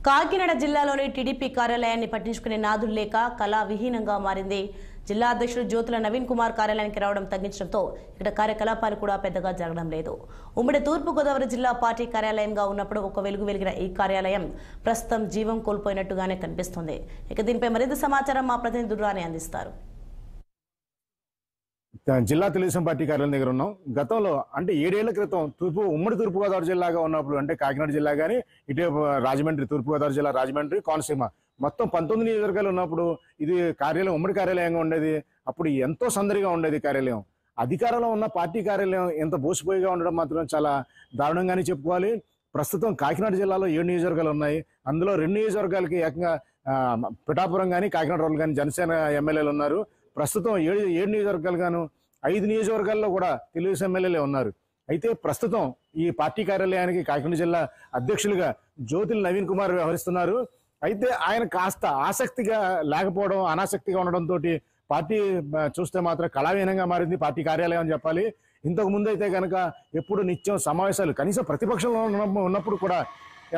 కాకినాడ జిల్లాలోని టీడీపీ కార్యాలయాన్ని పట్టించుకునే నాదులు లేక కళా విహీనంగా మారింది. జిల్లా అధ్యక్షుడు జ్యోతుల నవీన్ కుమార్ కార్యాలయానికి రావడం తగ్గించడంతో ఇక్కడ కార్యకలాపాలు కూడా పెద్దగా జరగడం లేదు. ఉమ్మడి తూర్పుగోదావరి జిల్లా పార్టీ కార్యాలయంగా ఉన్నప్పుడు ఒక వెలుగు వెలిగిన ఈ కార్యాలయం ప్రస్తుతం జీవం కోల్పోయినట్టుగానే కనిపిస్తుంది. ఇక దీనిపై మరింత సమాచారం మా ప్రతినిధి దుర్రాని అందిస్తారు. జిల్లా తెలుగుదేశం పార్టీ కార్యాలయం దగ్గర ఉన్నాం. గతంలో అంటే 7 ఏళ్ల క్రితం ఉమ్మడి తూర్పుగోదావరి జిల్లాగా ఉన్నప్పుడు అంటే కాకినాడ జిల్లా కానీ ఇటు రాజమండ్రి తూర్పుగోదావరి జిల్లా రాజమండ్రి కోనసీమ మొత్తం 19 నియోజకవర్గాలు ఉన్నప్పుడు ఇది కార్యాలయం ఉమ్మడి కార్యాలయంగా ఉండేది. అప్పుడు ఎంతో సందడిగా ఉండేది కార్యాలయం. అధికారంలో ఉన్న పార్టీ కార్యాలయం ఎంత బోసిపోయిగా ఉండడం మాత్రం చాలా దారుణంగానే చెప్పుకోవాలి. ప్రస్తుతం కాకినాడ జిల్లాలో 7 నియోజకవర్గాలు ఉన్నాయి. అందులో 2 నియోజకవర్గాలకి ఏకంగా పిఠాపురం కానీ కాకినాడ రోడ్లు కానీ జనసేన ఎమ్మెల్యేలు ఉన్నారు. ప్రస్తుతం 7 నియోజకవర్గాలు గాను 5 నియోజకవర్గాల్లో కూడా తెలుగుదేశం ఎమ్మెల్యేలే ఉన్నారు. అయితే ప్రస్తుతం ఈ పార్టీ కార్యాలయానికి కాకినాడ జిల్లా అధ్యక్షులుగా జ్యోతుల నవీన్ కుమార్ వ్యవహరిస్తున్నారు. అయితే ఆయన కాస్త ఆసక్తిగా లేకపోవడం, అనాసక్తిగా ఉండడంతో పార్టీ చూస్తే మాత్రం కళాహీనంగా మారింది పార్టీ కార్యాలయం అని చెప్పాలి. ఇంతకు ముందు అయితే కనుక ఎప్పుడు నిత్యం సమావేశాలు, కనీసం ప్రతిపక్షంలో ఉన్నప్పుడు కూడా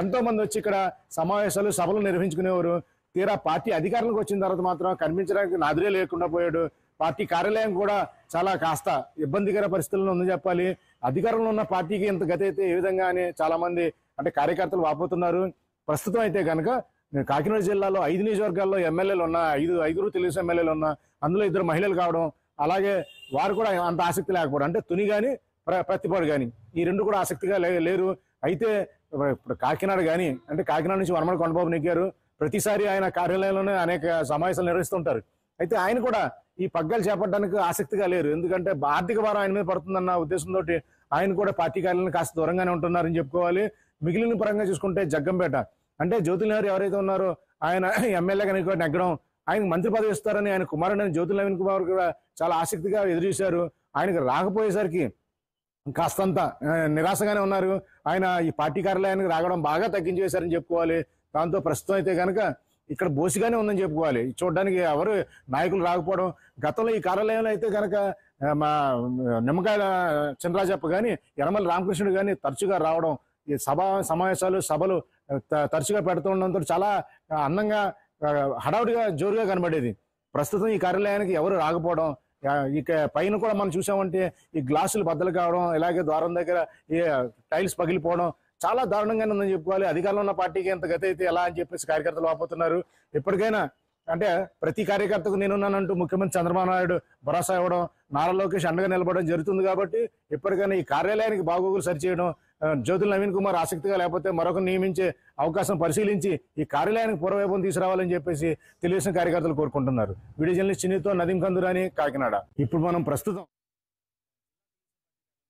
ఎంతో మంది వచ్చి ఇక్కడ సమావేశాలు సభలు నిర్వహించుకునేవారు. తీరా పార్టీ అధికారంలోకి వచ్చిన తర్వాత మాత్రం కనిపించడానికి నాదురే లేకుండా పోయాడు. పార్టీ కార్యాలయం కూడా చాలా కాస్త ఇబ్బందికర పరిస్థితుల్లో ఉందని చెప్పాలి. అధికారంలో ఉన్న పార్టీకి ఇంత గతి అయితే ఏ విధంగా అని చాలా మంది అంటే కార్యకర్తలు వాపోతున్నారు. ప్రస్తుతం అయితే కనుక కాకినాడ జిల్లాలో 5 నియోజకవర్గాల్లో ఎమ్మెల్యేలు ఉన్న ఐదుగురు తెలుగుదేశం ఎమ్మెల్యేలు ఉన్న అందులో 2 మహిళలు కావడం, అలాగే వారు కూడా అంత ఆసక్తి లేకపోవడం, అంటే తుని కానీ ప్రతిపాడు కానీ ఈ 2 కూడా ఆసక్తిగా లేరు. అయితే ఇప్పుడు కాకినాడ కానీ అంటే కాకినాడ నుంచి వనమల కొండబాబు నెగ్గారు. ప్రతిసారి ఆయన కార్యాలయంలోనే అనేక సమావేశాలు నిర్వహిస్తుంటారు. అయితే ఆయన కూడా ఈ పగ్గాలు చేపట్టడానికి ఆసక్తిగా లేరు. ఎందుకంటే ఆర్థిక భారం ఆయన మీద పడుతుందన్న ఉద్దేశంతో ఆయన కూడా పార్టీ కార్యాలయం కాస్త దూరంగానే ఉంటున్నారని చెప్పుకోవాలి. మిగిలిన పరంగా చూసుకుంటే జగ్గంపేట అంటే జ్యోతుల నవీన్ ఎవరైతే ఉన్నారో ఆయన ఎమ్మెల్యేగా నెగ్గడం, ఆయనకు మంత్రి పదవి ఇస్తారని ఆయన కుమారుడైన జ్యోతుల నవీన్ కుమార్ కూడా చాలా ఆసక్తిగా ఎదురు చూశారు. ఆయనకు రాకపోయేసరికి కాస్తంత నిరాశగానే ఉన్నారు. ఆయన ఈ పార్టీ కార్యాలయానికి రావడం బాగా తగ్గించేశారని చెప్పుకోవాలి. దాంతో ప్రస్తుతం అయితే కనుక ఇక్కడ బోసిగానే ఉందని చెప్పుకోవాలి. చూడడానికి ఎవరు నాయకులు రాకపోవడం. గతంలో ఈ కార్యాలయంలో అయితే కనుక మా నిమ్మకాయల చినరాజప్ప కానీ యనమల రామకృష్ణుడు కానీ తరచుగా రావడం, ఈ సమావేశాలు సభలు తరచుగా పెడుతూ ఉండడంతో చాలా అందంగా హడావుడిగా జోరుగా కనబడేది. ప్రస్తుతం ఈ కార్యాలయానికి ఎవరు రాకపోవడం, ఇక పైన కూడా మనం చూసామంటే ఈ గ్లాసులు బద్దలు కావడం, ఇలాగే ద్వారం దగ్గర ఈ టైల్స్ పగిలిపోవడం చాలా దారుణంగానే ఉందని చెప్పుకోవాలి. అధికారంలో ఉన్న పార్టీకి ఎంత గతి అయితే ఎలా అని చెప్పేసి కార్యకర్తలు వాపోతున్నారు. ఎప్పటికైనా అంటే ప్రతి కార్యకర్తకు నేనున్నానంటూ ముఖ్యమంత్రి చంద్రబాబు నాయుడు భరోసా ఇవ్వడం, నారా లోకేష్ అండగా నిలబడడం జరుగుతుంది. కాబట్టి ఎప్పటికైనా ఈ కార్యాలయానికి బాగోగులు సరిచేయడం, జ్యోతుల నవీన్ కుమార్ ఆసక్తిగా లేకపోతే మరొకరు నియమించే అవకాశం పరిశీలించి ఈ కార్యాలయానికి పూర్వవైభవం తీసుకురావాలని చెప్పేసి తెలుగుదేశం కార్యకర్తలు కోరుకుంటున్నారు. వీడియో జర్నలిస్ట్ చిన్నితో నదీం కందురాని, కాకినాడ. ఇప్పుడు మనం ప్రస్తుతం